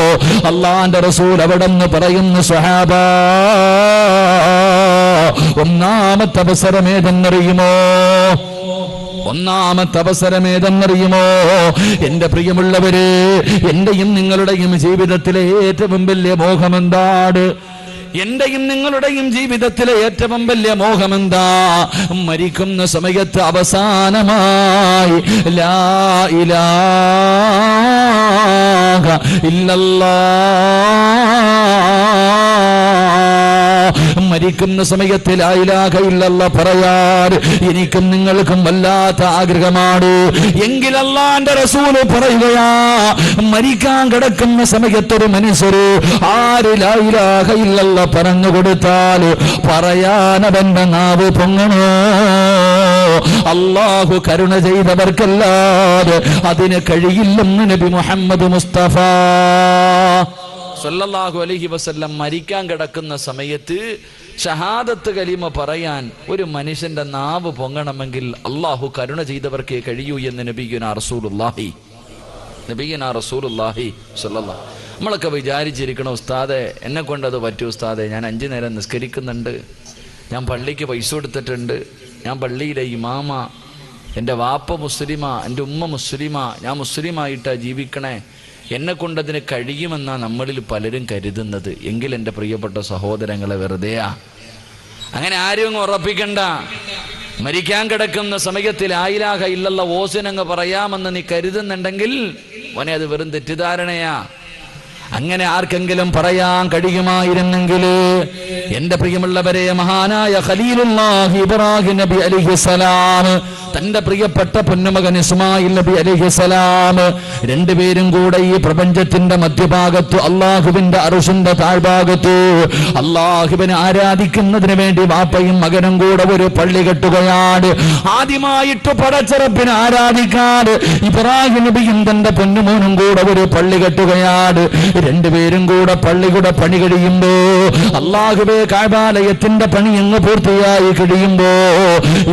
അള്ളാന്റെ റസൂൽ അവിടെ നിന്ന് പറയുന്നു, സ്വഹാബാ, ഒന്നാമത്തെ അവസരം ഏതെന്നറിയുമോ? ഒന്നാമത്തെ അവസരം ഏതെന്നറിയുമോ? എന്റെ പ്രിയമുള്ളവരെ, എന്റെയും നിങ്ങളുടെയും ജീവിതത്തിലെ ഏറ്റവും വലിയ മോഹമെന്താണ്? എന്റെയും നിങ്ങളുടെയും ജീവിതത്തിലെ ഏറ്റവും വലിയ മോഹമെന്താ? മരിക്കുന്ന സമയത്ത് അവസാനമായി ലാ ഇലാഹ ഇല്ലല്ലാഹ്, മരിക്കുന്ന സമയത്ത് ലാ ഇലാഹ ഇല്ലല്ലാഹ് പറയാൻ എനിക്കും നിങ്ങൾക്കും വല്ലാത്ത ആഗ്രഹമാണ്. എങ്കിൽ അല്ലാഹുവിന്റെ റസൂൽ പറയുകയാ, മരിക്കാൻ കിടക്കുന്ന സമയത്തൊരു മനുഷ്യര് ആര് ലാ ഇലാഹ ഇല്ലല്ലാഹ് പറഞ്ഞു കൊടുത്താൽ പറയാനവന്റെ നാവ് പൊങ്ങണോ? അല്ലാഹു കരുണ ചെയ്തവർക്കല്ലാതെ അതിന് കഴിയില്ലെന്ന് നബി മുഹമ്മദ് മുസ്തഫ സല്ലല്ലാഹു അലൈഹി വസല്ലം മരിക്കാൻ കിടക്കുന്ന സമയത്ത് ഷഹാദത്ത് കലിമ പറയാൻ ഒരു മനുഷ്യന്റെ നാവ് പൊങ്ങണമെങ്കിൽ അല്ലാഹു കരുണ ചെയ്തവർക്കേ കഴിയൂ എന്ന് നബിയുനാ റസൂലുള്ളാഹി സ്വല്ലല്ലാഹു. നമ്മളൊക്കെ വിചാരിച്ചിരിക്കണം, ഉസ്താദെ എന്നെ കൊണ്ടത് പറ്റൂ ഉസ്താദെ, ഞാൻ 5 നേരം നിസ്കരിക്കുന്നുണ്ട്, ഞാൻ പള്ളിക്ക് പൈസ കൊടുത്തിട്ടുണ്ട്, ഞാൻ പള്ളിയിലെ ഇമാമ, എൻ്റെ വാപ്പ മുസ്ലിമാ, എൻ്റെ ഉമ്മ മുസ്ലിമാ, ഞാൻ മുസ്ലിമായിട്ടാ ജീവിക്കണേ, എന്നെ കൊണ്ടതിന് കഴിയുമെന്നാണ് നമ്മളിൽ പലരും കരുതുന്നത്. എങ്കിൽ എൻ്റെ പ്രിയപ്പെട്ട സഹോദരങ്ങളെ, വെറുതെയാ. അങ്ങനെ ആരും ഉറപ്പിക്കണ്ട. മരിക്കാൻ കിടക്കുന്ന സമയത്തിൽ ലാ ഇലാഹ ഇല്ലല്ലാഹ് ഓസിനങ്ങ് പറയാമെന്ന് നീ കരുതുന്നുണ്ടെങ്കിൽ മോനെ, അത് വെറും തെറ്റിദ്ധാരണയാ. അങ്ങനെ ആർക്കെങ്കിലും പറയാൻ കഴിയുമായിരുന്നെങ്കിൽ എന്റെ പ്രിയമുള്ളവരെ, മഹാനായ ഖലീലുല്ലാഹി ഇബ്രാഹിം നബി അലൈഹിസ്സലാം തന്റെ പ്രിയപ്പെട്ട പൊന്നുമകൻ ഇസ്മായിൽ നബി അലൈഹിസ്സലാം രണ്ടുപേരും കൂടെ ഈ പ്രപഞ്ചത്തിന്റെ മധ്യഭാഗത്ത് അള്ളാഹുവിന്റെ അർശിന്റെ താഴ്ഭാഗത്ത് അള്ളാഹുവിനെ ആരാധിക്കുന്നതിന് വേണ്ടി വാപ്പയും മകനും കൂടെ ഒരു പള്ളി കെട്ടുകയാണ്. ആദ്യമായിട്ട് പടച്ചറപ്പിനെ ആരാധിക്കാൻ ഇബ്രാഹിം നബിയും തന്റെ പൊന്നുമോനും കൂടെ ഒരു പള്ളി കെട്ടുകയാണ്. രണ്ടുപേരും കൂടെ പള്ളിയുടെ പണി കഴിയുമ്പോ, അല്ലാഹുവേ കഅബാലയത്തിന്റെ പണി അങ്ങ് പൂർത്തിയായി കഴിയുമ്പോ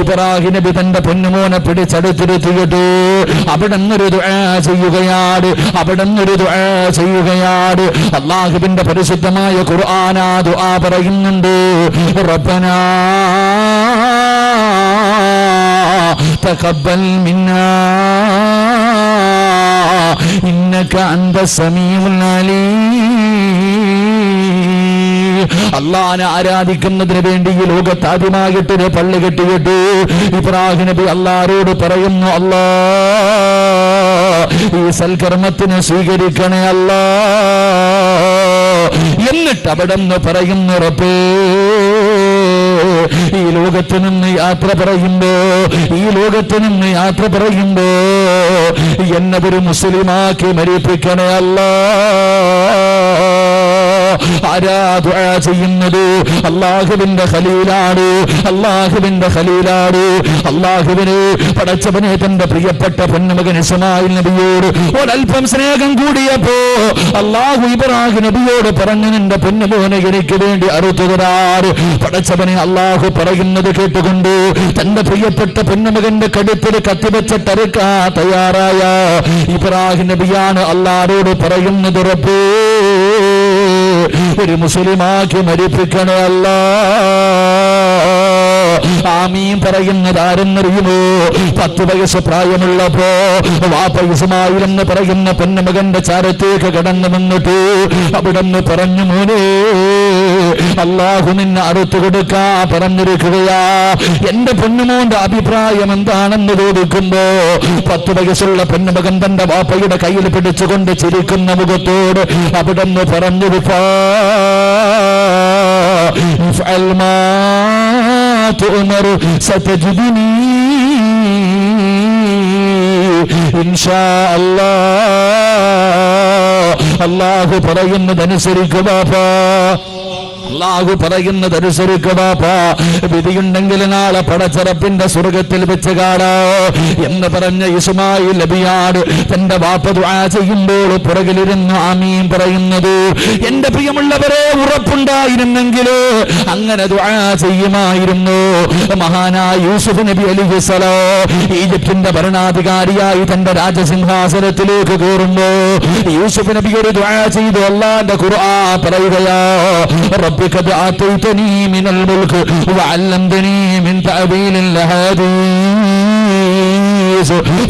ഇബ്രാഹിം നബി തന്റെ പൊന്നുമോനെ പിടിച്ചെടുത്തിരുത്തിയിട്ട് അവിടെ നിന്നൊരു ദുആ ചെയ്യുകയാണ്. അല്ലാഹുവിന്റെ പരിശുദ്ധമായ ഖുർആൻ ആ ദുആ പറയുന്നുണ്ട്, റബ്ബനാ തഖബ്ബൽ മിന്നാ ഇന്നക അൻത സമീഉൽ അലീം. അള്ളാഹനെ ആരാധിക്കുന്നതിന് വേണ്ടി ഈ ലോകത്ത് ആദ്യമായിട്ടൊരു പള്ളി കെട്ടിയിട്ട് ഇബ്രാഹിം നബി അള്ളാഹോട് പറയുന്നു, അല്ലാ ഈ സൽക്കർമ്മത്തിന് സ്വീകരിക്കണേ അല്ലാ. എന്നിട്ട് അവിടെ നിന്ന് പറയുന്നു, റബ്ബേ ഈ ലോകത്ത് നിന്ന് യാത്ര പറയുമ്പോ എന്നെ ഒരു മുസ്ലിമാക്കി മരിപ്പിക്കണേ അല്ലാ. ആരാ ദുആ ചെയ്യുന്നത്? അല്ലാഹുവിന്റെ ഖലീലാണ്. അല്ലാഹുവിനെ പടച്ചവനെ തന്റെ പ്രിയപ്പെട്ട പൊന്നുമകൻ ഇസ്മായിൽ നബിയോട് ഒരൽപ്പം സ്നേഹം കൂടിയപ്പോ അല്ലാഹു ഇബ്രാഹിം നബിയോട് പറഞ്ഞു, നിന്റെ പൊന്നുമോനെ എനിക്ക് വേണ്ടി അറുത്തു തരാറ്. പടച്ചവനെ അല്ലാഹു പറയുന്നത് കേട്ടുകൊണ്ട് തന്റെ പ്രിയപ്പെട്ട പൊന്നുമകന്റെ കടുത്തിൽ കത്തിവെച്ചിട്ടറുക്കാ തയ്യാറായ ഇബ്രാഹിം നബിയാണ് അല്ലാഹുവോട് പറയുന്നത്, റബ്ബേ ഒരു മുസ്ലിമാക്കി മരിപ്പിക്കണേ അല്ലാ. ആമീൻ പറയുന്നത് ആരെന്നറിയുമോ? 10 വയസ്സ് പ്രായമുള്ളപ്പോ വാപ്പ ഇസ്മായിൽ എന്ന് പറയുന്ന പൊന്നുമകന്റെ ചാരത്തേക്ക് കടന്നു വന്നിട്ട് അവിടെന്ന് പറഞ്ഞു, മോനെ അല്ലാഹു നിന്നെ അറുത്തു കൊടുക്കാ പറഞ്ഞിരിക്കുകയാ. എന്റെ പൊന്നുമോന്റെ അഭിപ്രായം എന്താണെന്ന് ചോദിക്കുമ്പോ 10 വയസ്സുള്ള പൊന്നുമകൻ തന്റെ വാപ്പയുടെ കയ്യിൽ പിടിച്ചുകൊണ്ട് ചിരിക്കുന്ന മുഖത്തോട് അവിടെന്ന് പറഞ്ഞു, ഇഫ്അൽ മാ തുഅ്മർ സതജിദുനി ഇൻഷാ അല്ലാഹ്. അല്ലാഹു പറയുന്നതനുസരിക്കുക ബാപ്പാ, അല്ലാഹു പറയുന്നതനുസരിക്കുക ബാപ്പാ. വിധിയുണ്ടെങ്കിൽ നാളെ പടച്ചറപ്പിന്റെ സ്വർഗത്തിൽ വെച്ച് കാണാ എന്ന് പറഞ്ഞ ഇസ്മായിൽ നബിയാണ് തന്റെ ബാപ്പ ദുആ ചെയ്യുമ്പോൾ പുറകിലിരുന്ന് ആമീൻ പറയുന്നത്. എന്റെ പ്രിയമുള്ളവരെ, ഉറപ്പുണ്ടായിരുന്നെങ്കിൽ അങ്ങനെ ദുആ ചെയ്യുമായിരുന്നു. മഹാനായ യൂസുഫ് നബി അലൈഹിസ്സലാം ഈജിപ്തിന്റെ ഭരണാധികാരിയായി തന്റെ രാജസിംഹാസനത്തിലേക്ക് കയറുമ്പോ യൂസുഫ് നബി ഒരു ദുആ ചെയ്തു. അല്ലാഹുവിന്റെ ഖുർആൻ പറയുകയാ, قد آتيتني من الملك وعلمتني من تأويل الأحاديث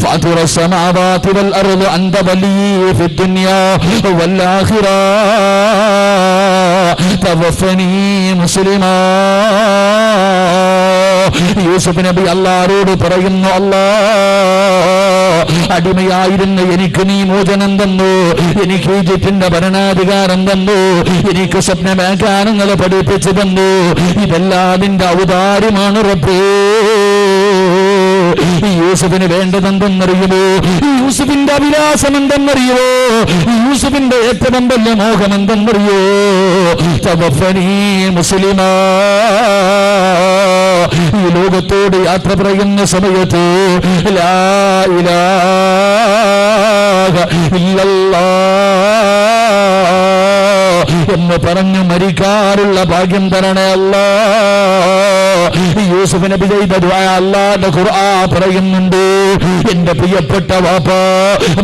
فاطر السماوات والأرض أنت ولي في الدنيا والآخرة توفني مسلما. യൂസുഫ് നബി അല്ലാഹുവോട് പറയുന്നു, അല്ലാഹ്, അടിമയായിരുന്ന എനിക്ക് നീ മോചനം തന്നു, എനിക്ക് ഈജിപ്തിന്റെ ഭരണാധികാരം തന്നു, എനിക്ക് സ്വപ്നമേഖാനങ്ങൾ പഠിപ്പിച്ചു തന്നു. ഇതെല്ലാം നിന്റെ ഔദാര്യമാണ് റബ്ബേ. യൂസുഫിന് വേണ്ടതെന്തെന്നറിയുമോ? യൂസുഫിന്റെ അഭിലാഷം എന്തെന്നറിയോ? യൂസുഫിന്റെ ഏറ്റവും വലിയ മോഹം എന്തെന്നറിയോ? തവഫനി മുസ്ലിമാ. ഈ ലോകത്തോട് യാത്ര പറയുന്ന സമയത്ത് ലാ ഇലാഹ ഇല്ലല്ലാഹ് എന്ന് പറഞ്ഞു മരിക്കാറുള്ള ഭാഗ്യം തരണേ അല്ലാഹ്. യൂസുഫ് നബി ചെയ്ത ദുആ അല്ലാഹുവിന്റെ ഖുർആൻ പറയുന്നുണ്ട്. എന്റെ പ്രിയപ്പെട്ട വാപ്പ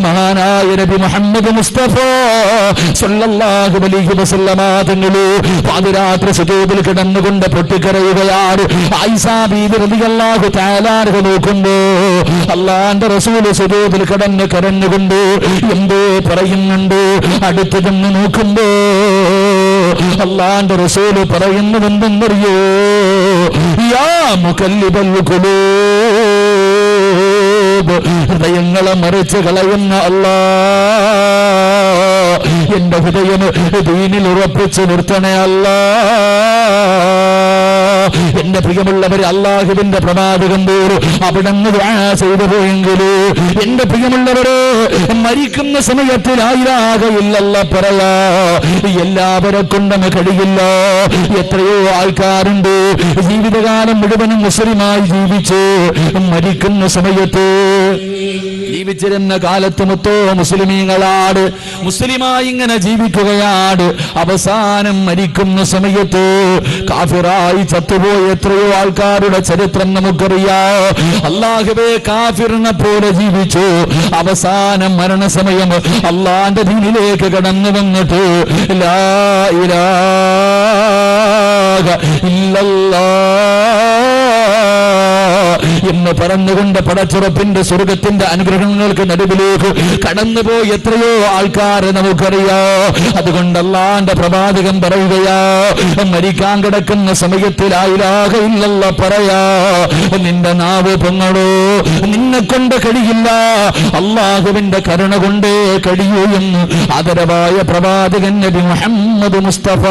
മഹാനായ നബി മുഹമ്മദ് മുസ്തഫ സല്ലല്ലാഹു അലൈഹി വസല്ലമ തങ്ങളെ പാതിരാത്രി സുജൂദിൽ കിടന്നുകൊണ്ട് പൊട്ടിക്കരയുകയാണ്. ആയിഷ ബീവി റളിയല്ലാഹു തആല അൻഹ നോക്കുമ്പോ അല്ലാഹുവിന്റെ റസൂൽ സുജൂദിൽ കിടന്ന് കരഞ്ഞുകൊണ്ട് എന്തോ പറയുന്നുണ്ട്. അടുത്ത് ചെന്ന് നോക്കുമ്പോ അല്ലാഹുവിന്റെ റസൂൽ പറയുന്നത് എന്തെന്നറിയോ? യാ മുകല്ലിബൽ ഖുലൂബ്, ഹൃദയങ്ങളെ മറിച്ച് കളയുന്ന അല്ലാഹ്, എന്റെ ഹൃദയം ദീനിൽ ഉറപ്പിച്ച് നിർത്തണേ അല്ലാഹ്. എന്റെ പ്രിയമുള്ളവരെ, അല്ലാഹുവിന്റെ പ്രവാചകൻ പോലും അവിടെ ദുആ ചെയ്തു പോയെങ്കില് എന്റെ പ്രിയമുള്ളവരെ, മരിക്കുന്ന സമയത്ത് ലാ ഇലാഹ ഇല്ലല്ലാഹ് പറയാ എല്ലാവരെ കൊണ്ടും കഴിയില്ല. എത്രയോ ആൾക്കാരുണ്ട് ജീവിതകാലം മുഴുവനും മുസ്ലിമായി ജീവിച്ച് മരിക്കുന്ന സമയത്ത് ജീവിച്ചിരുന്ന കാലത്ത് മൊത്തോ മുസ്ലിമീങ്ങളാണ്, മുസ്ലിമായി ഇങ്ങനെ ജീവിക്കുകയാണ്. അവസാനം മരിക്കുന്ന സമയത്ത് കാഫിറായി ചത്തുപോയ എത്രയോ ആൾക്കാരുടെ ചരിത്രം നമുക്കറിയാം. അല്ലാഹുവേ, കാഫിറിനെ പോലെ ജീവിച്ചു അവസാനം മരണസമയം അല്ലാഹുവിന്റെ ദീനിലേക്ക് കടന്നു വന്നിട്ട് ലാ ഇലാഹ ഇല്ലല്ലാഹ് എന്ന് പറഞ്ഞുകൊണ്ട് പടച്ചുറപ്പിന്റെ സ്വർഗത്തിന്റെ അനുഗ്രഹങ്ങൾക്ക് നടുവിലേക്ക് കടന്നുപോയി എത്രയോ ആൾക്കാരെ നമുക്കറിയാം. അതുകൊണ്ട് അല്ലാഹുവിന്റെ പ്രവാചകൻ പറയുകയാ, മരിക്കാൻ കിടക്കുന്ന സമയത്ത് ലാ ഇലാഹ ഇല്ലല്ലാഹ് പറയാ നിന്റെ നാവ് പൊങ്ങടോ, നിന്നെ കൊണ്ട് കഴിയില്ല, അല്ലാഹുവിന്റെ കരുണ കൊണ്ടേ കഴിയൂ എന്ന് ആദരവായ പ്രവാചകൻ നബി മുഹമ്മദ് മുസ്തഫ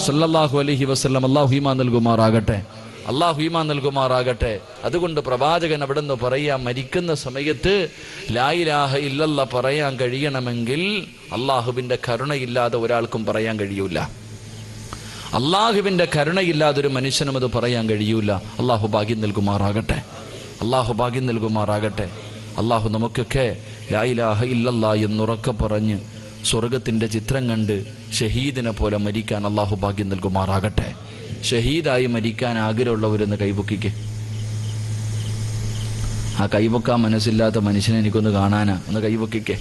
സല്ലല്ലാഹു അലൈഹി വസല്ലം. അല്ലാഹു ഈമാൻ നൽകുമാറാകട്ടെ, അല്ലാഹു ഈമാൻ നൽകുമാറാകട്ടെ. അതുകൊണ്ട് പ്രവാചകൻ അവിടുന്ന് പറയാ, മരിക്കുന്ന സമയത്ത് ലാ ഇലാഹ ഇല്ലല്ലാഹ് പറയാൻ കഴിയണമെങ്കിൽ അല്ലാഹുവിന്റെ കരുണയില്ലാതെ ഒരാൾക്കും പറയാൻ കഴിയൂല. അല്ലാഹുവിന്റെ കരുണയില്ലാതെ ഒരു മനുഷ്യനും അത് പറയാൻ കഴിയൂല. അല്ലാഹു ഭാഗ്യം നൽകുമാറാകട്ടെ, അല്ലാഹു ഭാഗ്യം നൽകുമാറാകട്ടെ. അല്ലാഹു നമുക്കൊക്കെ ലാ ഇലാഹ ഇല്ലല്ലാഹ് എന്നുറക്കെ പറഞ്ഞ് സ്വർഗത്തിന്റെ ചിത്രം കണ്ട് ഷഹീദിനെ പോലെ മരിക്കാൻ അല്ലാഹു ഭാഗ്യം നൽകുമാറാകട്ടെ. ഷഹീദായി മരിക്കാൻ ആഗ്രഹമുള്ളവരെന്ന് കൈപൊക്കിക്ക്. ആ കൈപൊക്കാൻ മനസ്സില്ലാത്ത മനുഷ്യനെ എനിക്കൊന്ന് കാണാനാ, ഒന്ന് കൈപൊക്കിക്കെ.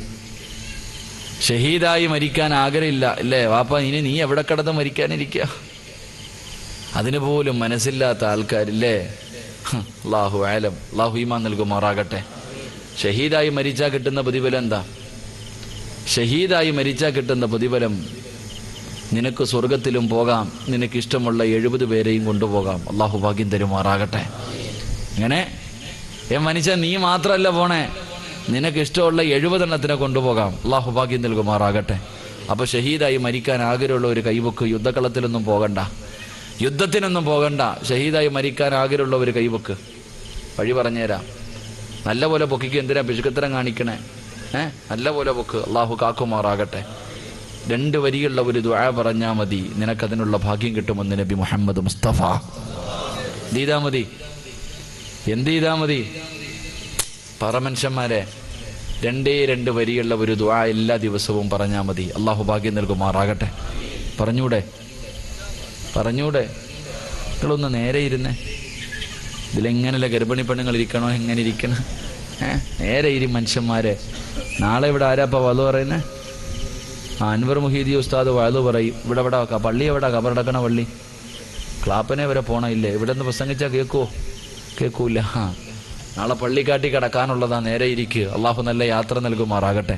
ഷഹീദായി മരിക്കാൻ ആഗ്രഹമില്ല അല്ലേ വാപ്പ? ഇനി നീ എവിടെ കിടന്ന് മരിക്കാനിരിക്കുക? അതിന് പോലും മനസ്സില്ലാത്ത ആൾക്കാരില്ലേ? അല്ലാഹു ആലം. അല്ലാഹു ഈമാൻ നൽകുമാറാകട്ടെ. ഷഹീദായി മരിച്ചാൽ കിട്ടുന്ന പ്രതിഫലം എന്താ? ഷഹീദായി മരിച്ചാൽ കിട്ടുന്ന പ്രതിഫലം, നിനക്ക് സ്വർഗത്തിലും പോകാം, നിനക്ക് ഇഷ്ടമുള്ള 70 പേരെയും കൊണ്ടുപോകാം. അല്ലാഹു ഭാഗ്യം തരുമാറാകട്ടെ. ഇങ്ങനെ മനുഷ്യ നീ മാത്രമല്ല പോണേ, നിനക്ക് ഇഷ്ടമുള്ള 70 എണ്ണത്തിനെ കൊണ്ടുപോകാം. അല്ലാഹു ഭാഗ്യം നൽകുമാറാകട്ടെ. അപ്പൊ ഷഹീദായി മരിക്കാൻ ആഗ്രഹമുള്ള ഒരു കൈവക്ക്. യുദ്ധക്കളത്തിലൊന്നും പോകണ്ട, യുദ്ധത്തിനൊന്നും പോകണ്ട. ഷഹീദായി മരിക്കാൻ ആഗ്രഹമുള്ള ഒരു കൈവക്ക്. വഴി പറഞ്ഞുതരാം. നല്ല പോലെ പൊക്കിക്ക്. എന്തിനാ പിശുക്കത്തരം കാണിക്കണേ? നല്ല പോലെ പൊക്ക്. അല്ലാഹു കാക്കുമാറാകട്ടെ. 2 വരിയുള്ള ഒരു ദുആ പറഞ്ഞാൽ മതി, നിനക്കതിനുള്ള ഭാഗ്യം കിട്ടുമെന്ന് നബി മുഹമ്മദ് മുസ്തഫ. എന്ത് ചെയ്താ മതി? പറ മനുഷ്യന്മാരെ, 2 വരിയുള്ള ഒരു ദുആ എല്ലാ ദിവസവും പറഞ്ഞാൽ മതി. അല്ലാഹു ഭാഗ്യം നൽകുമാറാകട്ടെ. പറഞ്ഞൂടെ? നിങ്ങളൊന്ന് നേരെ ഇരുന്നേ. ഇതിലെങ്ങനെയല്ല ഗർഭിണി പെണ്ണുങ്ങൾ ഇരിക്കണോ? എങ്ങനെ ഇരിക്കണം? നേരെ ഇരി മനുഷ്യന്മാരെ. നാളെ ഇവിടെ ആരാപ്പ വധു പറയുന്നേ? അൻവർ മുഹീദി ഉസ്താദ് വധു പറയും. ഇവിടെ പള്ളി എവിടെ? കബറടക്കണ പള്ളി. ക്ലാപ്പനെ വരെ പോണില്ലേ? ഇവിടെ നിന്ന് പ്രസംഗിച്ചാൽ കേൾക്കൂല. നാളെ പള്ളിക്കാട്ടി കിടക്കാനുള്ളതാ. നേരെ ഇരിക്കുക. അള്ളാഹു നല്ല യാത്ര നൽകുമാറാകട്ടെ.